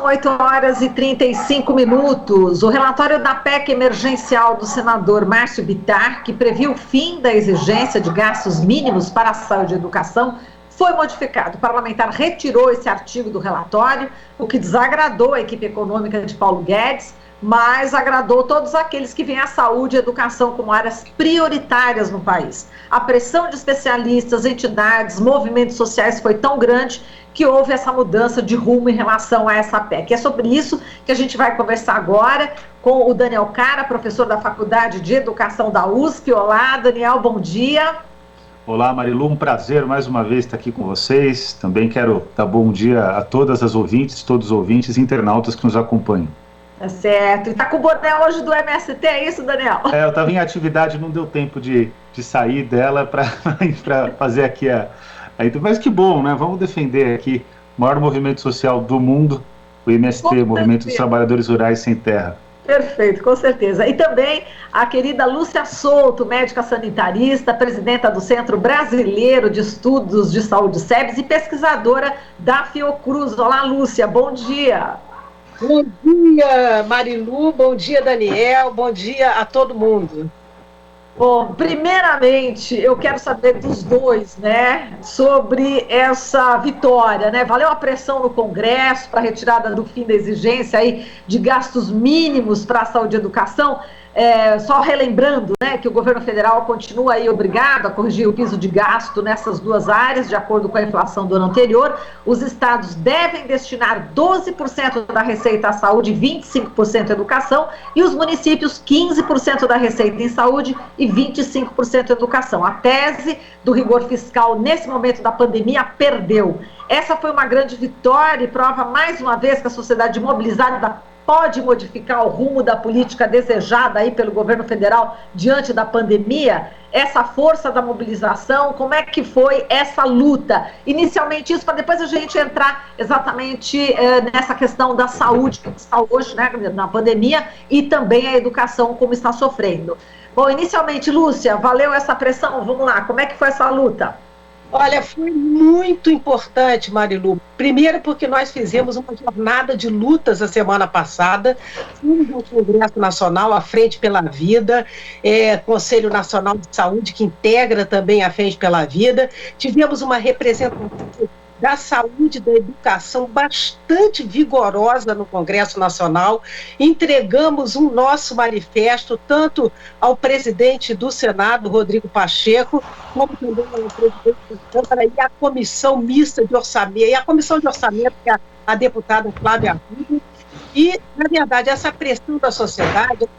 são 8h35. O relatório da PEC emergencial do senador Márcio Bittar, que previu o fim da exigência de gastos mínimos para a saúde e educação, foi modificado. O parlamentar retirou esse artigo do relatório, o que desagradou a equipe econômica de Paulo Guedes, mas agradou todos aqueles que veem a saúde e a educação como áreas prioritárias no país. A pressão de especialistas, entidades, movimentos sociais foi tão grande que houve essa mudança de rumo em relação a essa PEC. É sobre isso que a gente vai conversar agora com o Daniel Cara, professor da Faculdade de Educação da USP. Olá, Daniel, bom dia. Olá, Marilu, um prazer mais uma vez estar aqui com vocês. Também quero dar bom dia a todas as ouvintes, todos os ouvintes e internautas que nos acompanham. Tá certo. E tá com o boné hoje do MST, é isso, Daniel? Eu estava em atividade, não deu tempo de sair dela para fazer aqui Mas que bom, né? Vamos defender aqui o maior movimento social do mundo, o MST, o Movimento dos Trabalhadores Rurais Sem Terra. Perfeito, com certeza. E também a querida Lúcia Souto, médica sanitarista, presidenta do Centro Brasileiro de Estudos de Saúde, SEBS, e pesquisadora da Fiocruz. Olá, Lúcia, bom dia. Bom dia, Marilu, bom dia, Daniel, bom dia a todo mundo. Bom, primeiramente, eu quero saber dos dois, né, sobre essa vitória, né? Valeu a pressão no Congresso para a retirada do fim da exigência aí de gastos mínimos para a saúde e educação. Só relembrando, né, que o governo federal continua aí obrigado a corrigir o piso de gasto nessas duas áreas, de acordo com a inflação do ano anterior. Os estados devem destinar 12% da receita à saúde e 25% à educação, e os municípios 15% da receita em saúde e 25% em educação. A tese do rigor fiscal nesse momento da pandemia perdeu. Essa foi uma grande vitória e prova mais uma vez que a sociedade mobilizada pode modificar o rumo da política desejada aí pelo governo federal diante da pandemia. Essa força da mobilização, como é que foi essa luta? Inicialmente isso, para depois a gente entrar exatamente nessa questão da saúde que está hoje, né, na pandemia, e também a educação como está sofrendo. Bom, inicialmente, Lúcia, valeu essa pressão? Vamos lá, como é que foi essa luta? Olha, foi muito importante, Marilu. Primeiro porque nós fizemos uma jornada de lutas a semana passada, fomos ao Congresso Nacional, a Frente pela Vida, Conselho Nacional de Saúde, que integra também a Frente pela Vida. Tivemos uma representação da saúde e da educação bastante vigorosa no Congresso Nacional. Entregamos um nosso manifesto tanto ao presidente do Senado, Rodrigo Pacheco, como também ao presidente da Câmara e à Comissão Mista de Orçamento, e à Comissão de Orçamento, que é a deputada Flávia Arruda. E, na verdade, essa pressão da sociedade,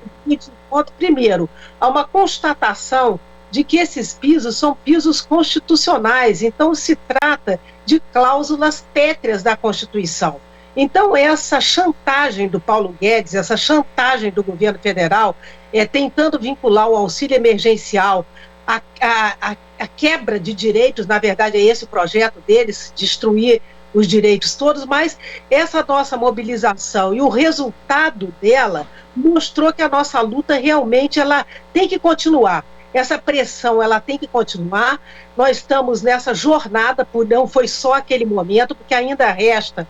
primeiro, há uma constatação de que esses pisos são pisos constitucionais, então se trata de cláusulas pétreas da Constituição. Então essa chantagem do Paulo Guedes, essa chantagem do governo federal, tentando vincular o auxílio emergencial à quebra de direitos, na verdade é esse o projeto deles, destruir os direitos todos, mas essa nossa mobilização e o resultado dela mostrou que a nossa luta realmente ela tem que continuar. Essa pressão ela tem que continuar. Nós estamos nessa jornada, não foi só aquele momento, porque ainda resta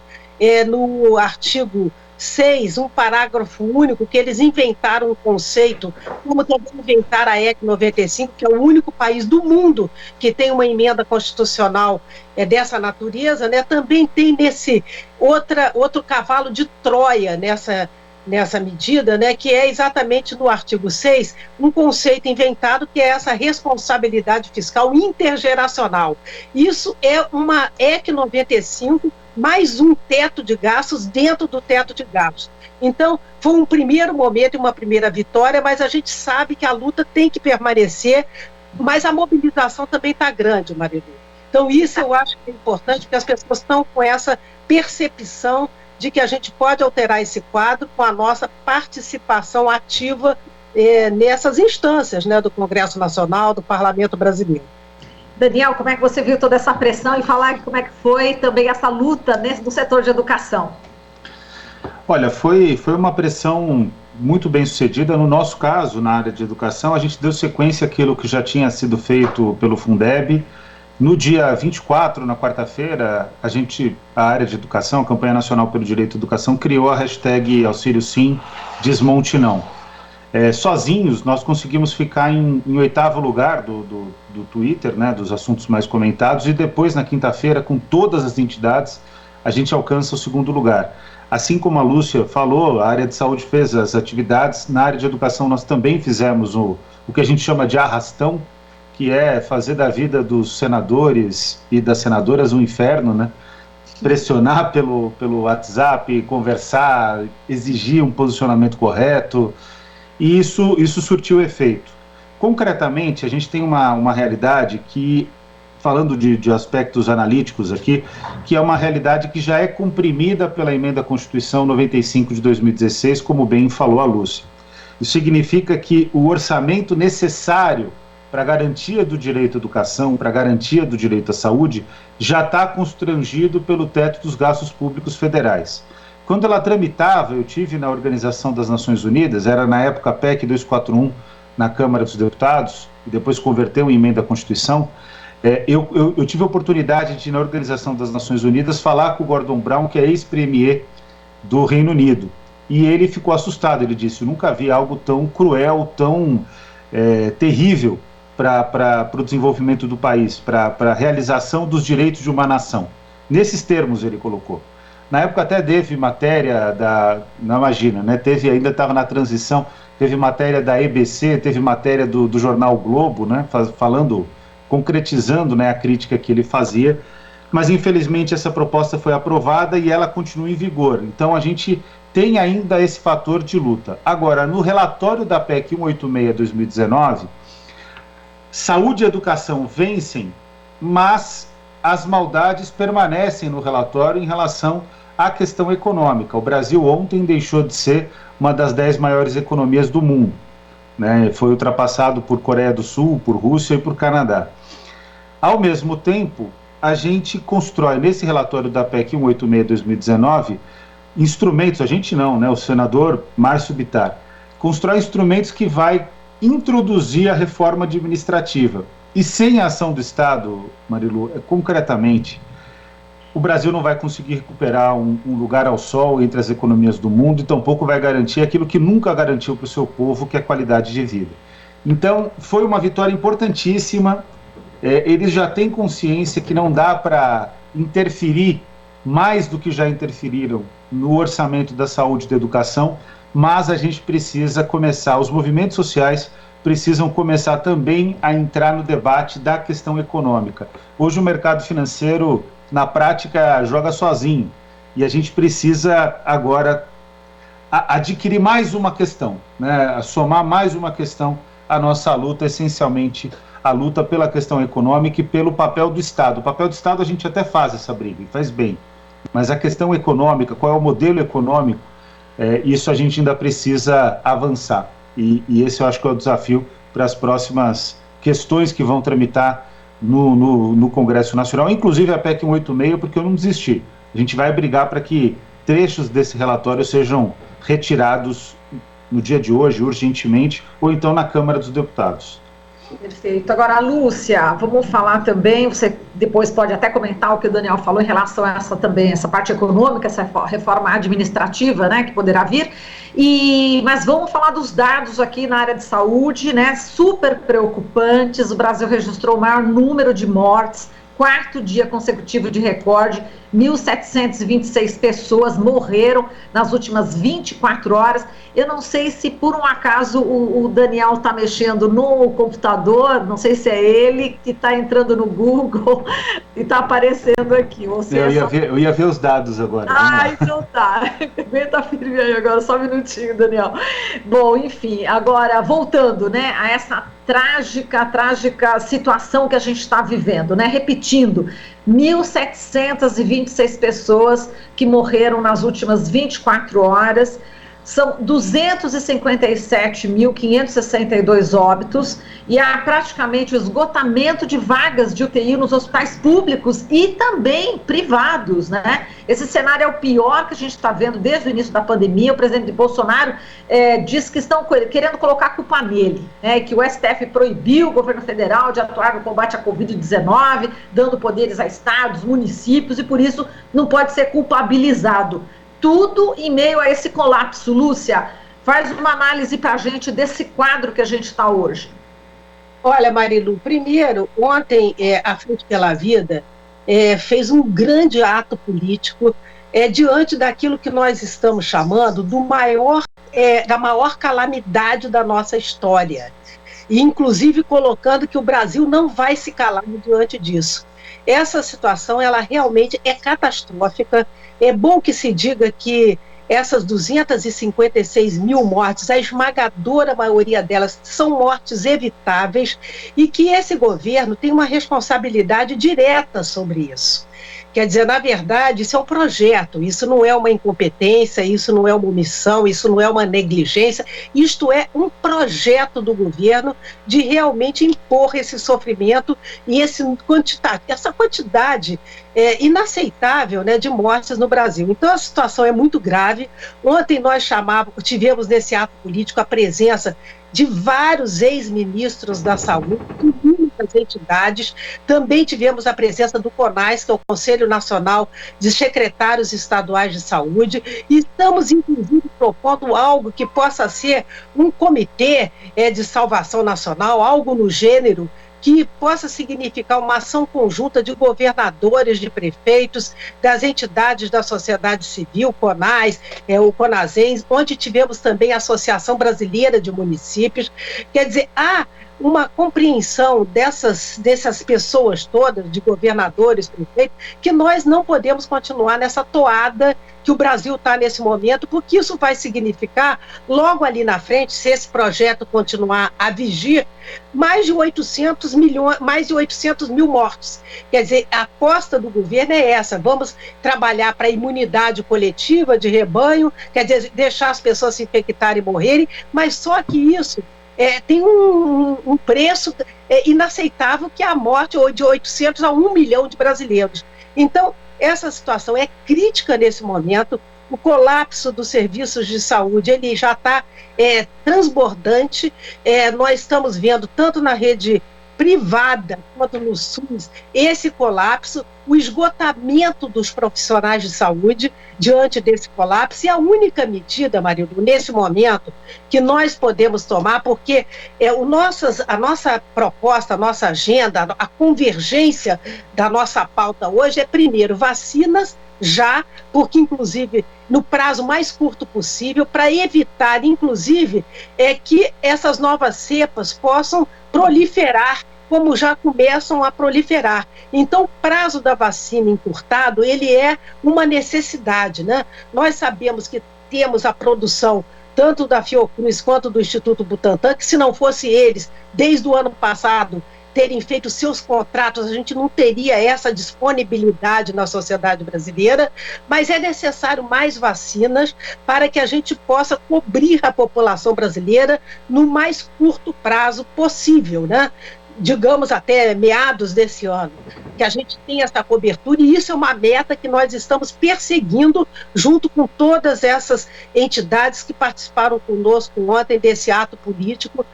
no artigo 6, um parágrafo único, que eles inventaram um conceito, como também inventaram a EC 95, que é o único país do mundo que tem uma emenda constitucional dessa natureza, né? Também tem nesse outro cavalo de Troia nessa medida, né, que é exatamente no artigo 6, um conceito inventado que é essa responsabilidade fiscal intergeracional. Isso é uma EC 95 mais um teto de gastos dentro do teto de gastos. Então, foi um primeiro momento e uma primeira vitória, mas a gente sabe que a luta tem que permanecer, mas a mobilização também está grande, Marilu. Então, isso eu acho que é importante, porque as pessoas estão com essa percepção de que a gente pode alterar esse quadro com a nossa participação ativa nessas instâncias, né, do Congresso Nacional, do Parlamento Brasileiro. Daniel, como é que você viu toda essa pressão e falar como é que foi também essa luta no setor de educação? Olha, foi uma pressão muito bem sucedida. No nosso caso, na área de educação, a gente deu sequência àquilo que já tinha sido feito pelo Fundeb, No dia 24, na quarta-feira, a área de educação, a Campanha Nacional pelo Direito à Educação, criou a hashtag Auxílio Sim, Desmonte Não. Sozinhos, nós conseguimos ficar em 8º lugar do Twitter, né, dos assuntos mais comentados, e depois, na quinta-feira, com todas as entidades, a gente alcança o 2º lugar. Assim como a Lúcia falou, a área de saúde fez as atividades, na área de educação nós também fizemos o que a gente chama de arrastão, que é fazer da vida dos senadores e das senadoras um inferno, né? Pressionar pelo WhatsApp, conversar, exigir um posicionamento correto, e isso surtiu efeito. Concretamente, a gente tem uma realidade que, falando de aspectos analíticos aqui, que é uma realidade que já é comprimida pela Emenda à Constituição 95 de 2016, como bem falou a Lúcia. Isso significa que o orçamento necessário para a garantia do direito à educação, para a garantia do direito à saúde, já está constrangido pelo teto dos gastos públicos federais. Quando ela tramitava, eu tive na Organização das Nações Unidas, era na época a PEC 241 na Câmara dos Deputados, e depois converteu em emenda à Constituição, eu tive a oportunidade de, na Organização das Nações Unidas, falar com o Gordon Brown, que é ex-premier do Reino Unido, e ele ficou assustado, ele disse, eu nunca vi algo tão cruel, tão terrível para o desenvolvimento do país, para a realização dos direitos de uma nação. Nesses termos ele colocou. Na época até teve matéria não imagina, né? Ainda estava na transição, teve matéria da EBC, teve matéria do jornal o Globo, né? Concretizando, né, a crítica que ele fazia, mas infelizmente essa proposta foi aprovada e ela continua em vigor. Então a gente tem ainda esse fator de luta. Agora, no relatório da PEC 186/2019, saúde e educação vencem, mas as maldades permanecem no relatório em relação à questão econômica. O Brasil ontem deixou de ser uma das 10 maiores economias do mundo, né? Foi ultrapassado por Coreia do Sul, por Rússia e por Canadá. Ao mesmo tempo, a gente constrói nesse relatório da PEC 186/2019 instrumentos, a gente não, né? O senador Márcio Bittar constrói instrumentos que vai introduzir a reforma administrativa. E sem a ação do Estado, Marilu, concretamente, o Brasil não vai conseguir recuperar um lugar ao sol entre as economias do mundo e tampouco vai garantir aquilo que nunca garantiu para o seu povo, que é a qualidade de vida. Então, foi uma vitória importantíssima. Eles já têm consciência que não dá para interferir mais do que já interferiram no orçamento da saúde e da educação, mas a gente precisa começar, os movimentos sociais precisam começar também a entrar no debate da questão econômica. Hoje o mercado financeiro, na prática, joga sozinho, e a gente precisa agora adquirir mais uma questão, né? Somar mais uma questão à nossa luta, essencialmente a luta pela questão econômica e pelo papel do Estado. O papel do Estado a gente até faz essa briga, e faz bem, mas a questão econômica, qual é o modelo econômico, isso a gente ainda precisa avançar. E esse eu acho que é o desafio para as próximas questões que vão tramitar no Congresso Nacional, inclusive a PEC 186, porque eu não desisti. A gente vai brigar para que trechos desse relatório sejam retirados no dia de hoje, urgentemente, ou então na Câmara dos Deputados. Perfeito. Agora, Lúcia, vamos falar também, você depois pode até comentar o que o Daniel falou em relação a essa parte econômica, essa reforma administrativa, né, que poderá vir, mas vamos falar dos dados aqui na área de saúde, né, super preocupantes. O Brasil registrou o maior número de mortes, 4º dia consecutivo de recorde, 1.726 pessoas morreram nas últimas 24 horas. Eu não sei se por um acaso o Daniel está mexendo no computador, não sei se é ele que está entrando no Google e está aparecendo aqui. Eu ia ver os dados agora. Então tá. Aguenta firme aí agora, só um minutinho, Daniel. Bom, enfim, agora voltando, né, a essa trágica situação que a gente está vivendo, né? Repetindo, 1.726 pessoas que morreram nas últimas 24 horas. são 257.562 óbitos e há praticamente o esgotamento de vagas de UTI nos hospitais públicos e também privados, né? Esse cenário é o pior que a gente está vendo desde o início da pandemia. O presidente Bolsonaro diz que estão querendo colocar a culpa nele, né? Que o STF proibiu o governo federal de atuar no combate à Covid-19, dando poderes a estados, municípios, e por isso não pode ser culpabilizado. Tudo em meio a esse colapso. Lúcia, faz uma análise para a gente desse quadro que a gente está hoje. Olha, Marilu, primeiro, ontem a Frente pela Vida fez um grande ato político diante daquilo que nós estamos chamando da maior calamidade da nossa história, e inclusive colocando que o Brasil não vai se calar diante disso. Essa situação, ela realmente é catastrófica. É bom que se diga que essas 256 mil mortes, a esmagadora maioria delas são mortes evitáveis, e que esse governo tem uma responsabilidade direta sobre isso. Quer dizer, na verdade, isso é um projeto, isso não é uma incompetência, isso não é uma omissão, isso não é uma negligência, isto é um projeto do governo de realmente impor esse sofrimento e essa quantidade inaceitável, né, de mortes no Brasil. Então a situação é muito grave. Ontem nós tivemos nesse ato político a presença de vários ex-ministros da saúde, de muitas entidades. Também tivemos a presença do CONAS, que é o Conselho Nacional de Secretários Estaduais de Saúde, e estamos, inclusive, propondo algo que possa ser um comitê de salvação nacional, algo no gênero, que possa significar uma ação conjunta de governadores, de prefeitos, das entidades da sociedade civil, CONAS, o CONASENS, onde tivemos também a Associação Brasileira de Municípios. Quer dizer, há uma compreensão dessas pessoas todas, de governadores, prefeitos, que nós não podemos continuar nessa toada que o Brasil está nesse momento, porque isso vai significar, logo ali na frente, se esse projeto continuar a vigir, mais de 800 mil mortos. Quer dizer, a aposta do governo é essa: vamos trabalhar para a imunidade coletiva de rebanho, quer dizer, deixar as pessoas se infectarem e morrerem, mas só que isso tem um preço inaceitável, que é a morte de 800 a 1 milhão de brasileiros. Então, essa situação é crítica nesse momento. O colapso dos serviços de saúde, ele já está transbordante. Nós estamos vendo, tanto na rede privada quanto no SUS, esse colapso, o esgotamento dos profissionais de saúde diante desse colapso. E a única medida, Marilu, nesse momento, que nós podemos tomar, porque a nossa proposta, a nossa agenda, a convergência da nossa pauta hoje é, primeiro, vacinas já, porque, inclusive, no prazo mais curto possível, para evitar, inclusive, que essas novas cepas possam proliferar, como já começam a proliferar. Então, o prazo da vacina encurtado, ele é uma necessidade, né? Nós sabemos que temos a produção tanto da Fiocruz quanto do Instituto Butantan, que se não fosse eles, desde o ano passado, terem feito seus contratos, a gente não teria essa disponibilidade na sociedade brasileira, mas é necessário mais vacinas para que a gente possa cobrir a população brasileira no mais curto prazo possível, né? Digamos até meados desse ano, que a gente tenha essa cobertura, e isso é uma meta que nós estamos perseguindo junto com todas essas entidades que participaram conosco ontem desse ato político,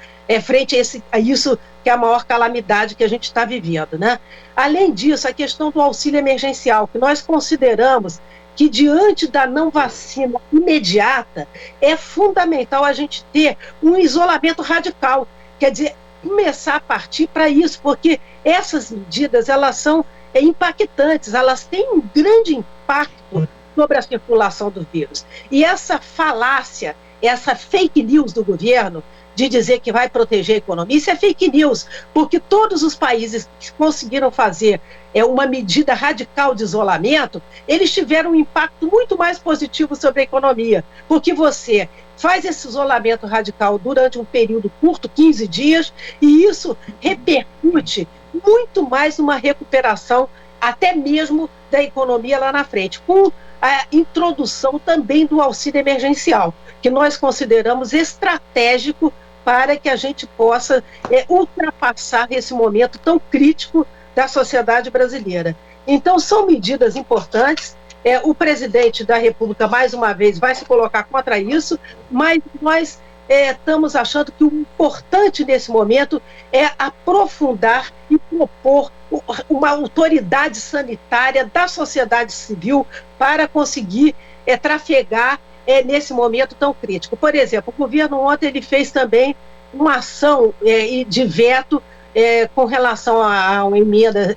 frente a isso que é a maior calamidade que a gente está vivendo, né? Além disso, a questão do auxílio emergencial, que nós consideramos que, diante da não vacina imediata, é fundamental a gente ter um isolamento radical, quer dizer, começar a partir para isso, porque essas medidas, elas são impactantes, elas têm um grande impacto sobre a circulação do vírus. E essa falácia, essa fake news do governo, de dizer que vai proteger a economia, isso é fake news, porque todos os países que conseguiram fazer uma medida radical de isolamento, eles tiveram um impacto muito mais positivo sobre a economia, porque você faz esse isolamento radical durante um período curto, 15 dias, e isso repercute muito mais numa recuperação, até mesmo da economia lá na frente. Com a introdução também do auxílio emergencial, que nós consideramos estratégico para que a gente possa ultrapassar esse momento tão crítico da sociedade brasileira. Então, são medidas importantes. O presidente da República, mais uma vez, vai se colocar contra isso, mas nós estamos achando que o importante nesse momento é aprofundar e propor uma autoridade sanitária da sociedade civil para conseguir trafegar nesse momento tão crítico. Por exemplo, o governo ontem ele fez também uma ação de veto com relação à emenda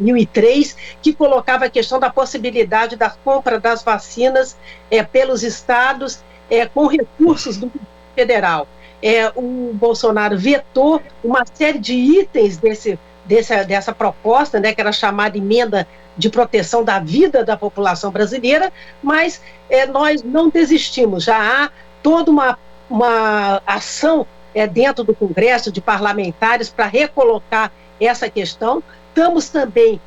1003, que colocava a questão da possibilidade da compra das vacinas pelos estados com recursos do federal. O Bolsonaro vetou uma série de itens dessa proposta, né, que era chamada emenda de proteção da vida da população brasileira, mas nós não desistimos. Já há toda uma ação dentro do Congresso, de parlamentares, para recolocar essa questão. Estamos também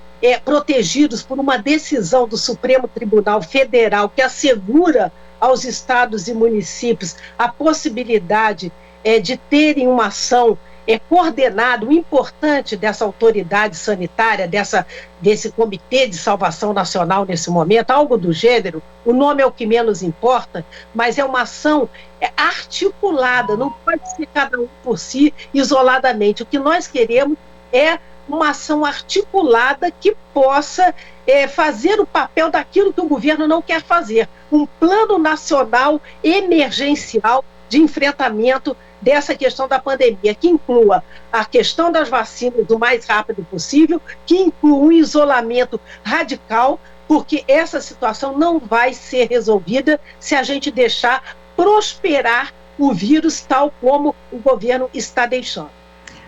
protegidos por uma decisão do Supremo Tribunal Federal que assegura aos estados e municípios a possibilidade de terem uma ação coordenada. O importante dessa autoridade sanitária, desse Comitê de Salvação Nacional nesse momento, algo do gênero, o nome é o que menos importa, mas é uma ação articulada, não pode ser cada um por si, isoladamente. O que nós queremos é uma ação articulada que possa fazer o papel daquilo que o governo não quer fazer, um plano nacional emergencial de enfrentamento dessa questão da pandemia, que inclua a questão das vacinas o mais rápido possível, que inclua um isolamento radical, porque essa situação não vai ser resolvida se a gente deixar prosperar o vírus tal como o governo está deixando.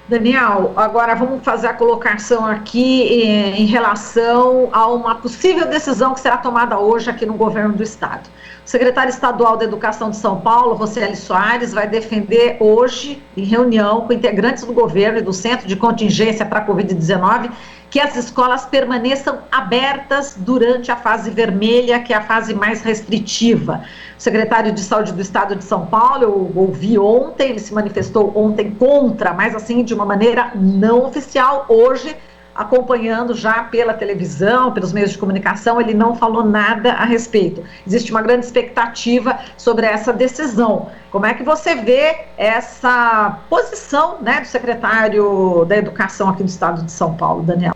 Daniel, agora vamos fazer a colocação aqui em relação a uma possível decisão que será tomada hoje aqui no governo do estado. O secretário estadual da Educação de São Paulo, Rocieli Soares, vai defender hoje, em reunião com integrantes do governo e do Centro de Contingência para a Covid-19, que as escolas permaneçam abertas durante a fase vermelha, que é a fase mais restritiva. O secretário de Saúde do Estado de São Paulo, eu ouvi ontem, ele se manifestou ontem contra, mas assim, de uma maneira não oficial. Hoje, acompanhando já pela televisão, pelos meios de comunicação, ele não falou nada a respeito. Existe uma grande expectativa sobre essa decisão. Como é que você vê essa posição, né, do secretário da Educação aqui no estado de São Paulo, Daniel?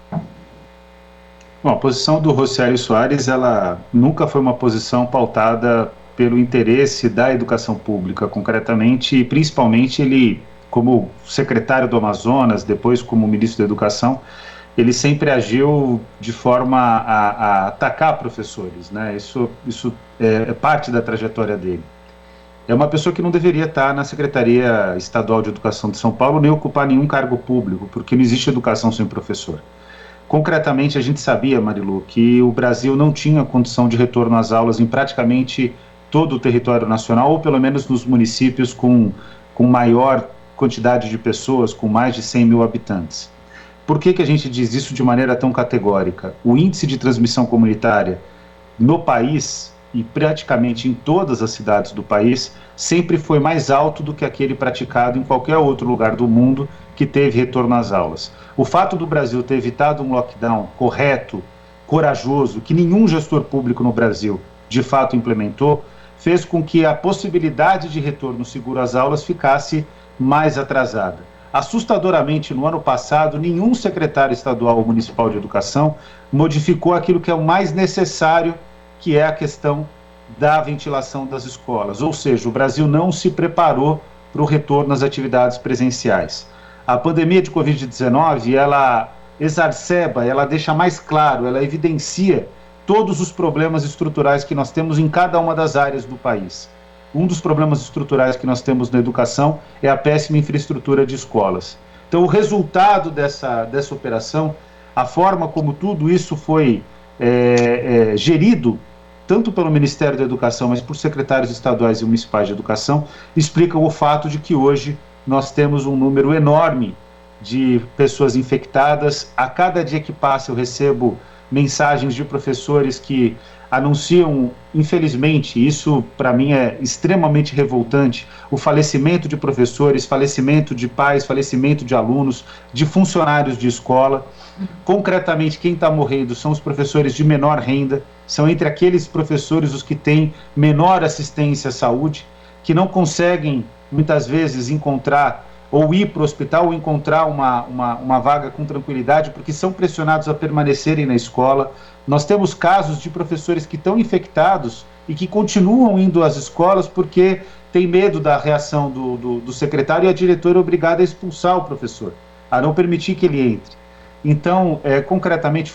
Bom, a posição do Rocieli Soares, ela nunca foi uma posição pautada pelo interesse da educação pública, concretamente, e principalmente ele, como secretário do Amazonas, depois como ministro da Educação, ele sempre agiu de forma a atacar professores, né? Isso é parte da trajetória dele. É uma pessoa que não deveria estar na Secretaria Estadual de Educação de São Paulo, nem ocupar nenhum cargo público, porque não existe educação sem professor. Concretamente, a gente sabia, Marilu, que o Brasil não tinha condição de retorno às aulas em praticamente todo o território nacional, ou pelo menos nos municípios com maior quantidade de pessoas, com mais de 100 mil habitantes. Por que a gente diz isso de maneira tão categórica? O índice de transmissão comunitária no país, e praticamente em todas as cidades do país, sempre foi mais alto do que aquele praticado em qualquer outro lugar do mundo que teve retorno às aulas. O fato do Brasil ter evitado um lockdown correto, corajoso, que nenhum gestor público no Brasil de fato implementou, fez com que a possibilidade de retorno seguro às aulas ficasse mais atrasada. Assustadoramente, no ano passado, nenhum secretário estadual ou municipal de educação modificou aquilo que é o mais necessário, que é a questão da ventilação das escolas. Ou seja, o Brasil não se preparou para o retorno às atividades presenciais. A pandemia de Covid-19, ela exacerba, ela deixa mais claro, ela evidencia todos os problemas estruturais que nós temos em cada uma das áreas do país. Um dos problemas estruturais que nós temos na educação é a péssima infraestrutura de escolas. Então, o resultado dessa operação, a forma como tudo isso foi gerido, tanto pelo Ministério da Educação, mas por secretários estaduais e municipais de educação, explicam o fato de que hoje nós temos um número enorme de pessoas infectadas. A cada dia que passa eu recebo mensagens de professores que anunciam, infelizmente, isso para mim é extremamente revoltante, o falecimento de professores, falecimento de pais, falecimento de alunos, de funcionários de escola. Concretamente, quem está morrendo são os professores de menor renda, são entre aqueles professores os que têm menor assistência à saúde, que não conseguem, muitas vezes, encontrar ou ir para o hospital ou encontrar uma vaga com tranquilidade, porque são pressionados a permanecerem na escola. Nós temos casos de professores que estão infectados e que continuam indo às escolas porque tem medo da reação do secretário, e a diretora é obrigada a expulsar o professor, a não permitir que ele entre. Então, concretamente,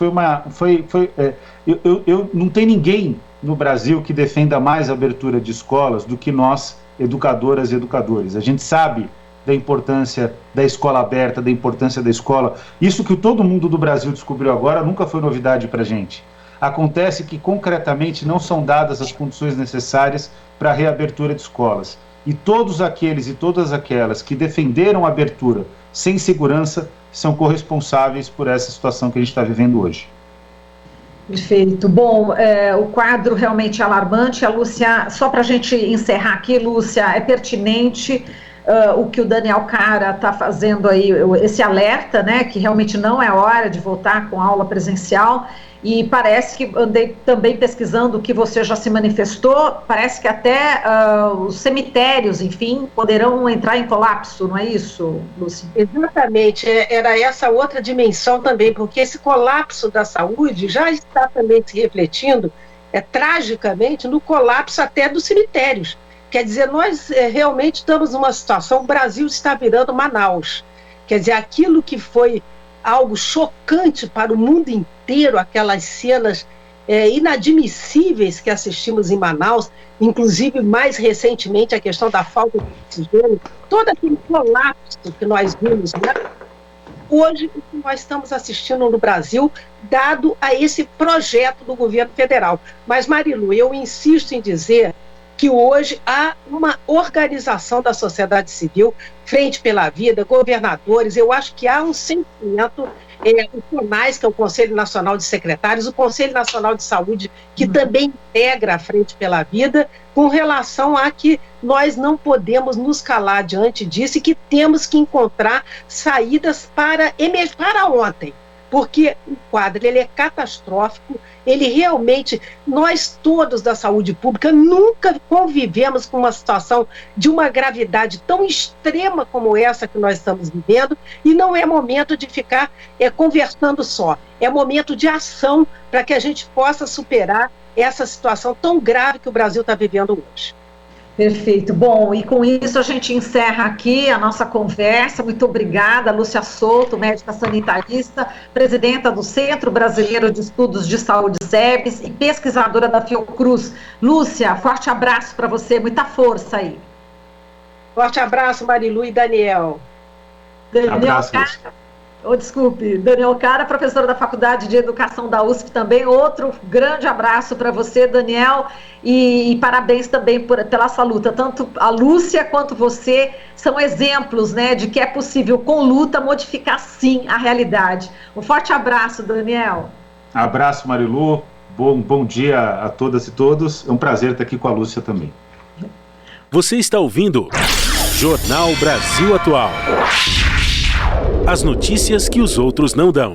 eu não tem ninguém no Brasil que defenda mais a abertura de escolas do que nós, educadoras e educadores. A gente sabe da importância da escola aberta, da importância da escola. Isso que todo mundo do Brasil descobriu agora nunca foi novidade para a gente. Acontece que, concretamente, não são dadas as condições necessárias para a reabertura de escolas. E todos aqueles e todas aquelas que defenderam a abertura sem segurança são corresponsáveis por essa situação que a gente está vivendo hoje. Perfeito. Bom, o quadro realmente é alarmante. A Lúcia, só para a gente encerrar aqui, Lúcia, é pertinente o que o Daniel Cara está fazendo aí, esse alerta, né, que realmente não é hora de voltar com aula presencial, e parece que, andei também pesquisando o que você já se manifestou, parece que até os cemitérios, enfim, poderão entrar em colapso, não é isso, Lúcia? Exatamente, era essa outra dimensão também, porque esse colapso da saúde já está também se refletindo, tragicamente, no colapso até dos cemitérios. Quer dizer, nós realmente estamos numa situação, o Brasil está virando Manaus. Quer dizer, aquilo que foi algo chocante para o mundo inteiro, aquelas cenas inadmissíveis que assistimos em Manaus, inclusive mais recentemente a questão da falta de oxigênio, todo aquele colapso que nós vimos, né? Hoje, o que nós estamos assistindo no Brasil, dado a esse projeto do governo federal. Mas, Marilu, eu insisto em dizer que hoje há uma organização da sociedade civil, Frente pela Vida, governadores, eu acho que há um sentimento, o CONAS, que é o Conselho Nacional de Secretários, o Conselho Nacional de Saúde, que também integra a Frente pela Vida, com relação a que nós não podemos nos calar diante disso e que temos que encontrar saídas para ontem. Porque o quadro ele é catastrófico, ele realmente, nós todos da saúde pública nunca convivemos com uma situação de uma gravidade tão extrema como essa que nós estamos vivendo, e não é momento de ficar conversando só, é momento de ação para que a gente possa superar essa situação tão grave que o Brasil está vivendo hoje. Perfeito. Bom, e com isso a gente encerra aqui a nossa conversa. Muito obrigada, Lúcia Souto, médica sanitarista, presidenta do Centro Brasileiro de Estudos de Saúde, SEBS, e pesquisadora da Fiocruz. Lúcia, forte abraço para você, muita força aí. Forte abraço, Marilu e Daniel. Daniel Cara, Daniel Cara, professor da Faculdade de Educação da USP também. Outro grande abraço para você, Daniel, e parabéns também pela sua luta. Tanto a Lúcia quanto você são exemplos, né, de que é possível, com luta, modificar sim a realidade. Um forte abraço, Daniel. Abraço, Marilu. Bom dia a todas e todos. É um prazer estar aqui com a Lúcia também. Você está ouvindo Jornal Brasil Atual. As notícias que os outros não dão.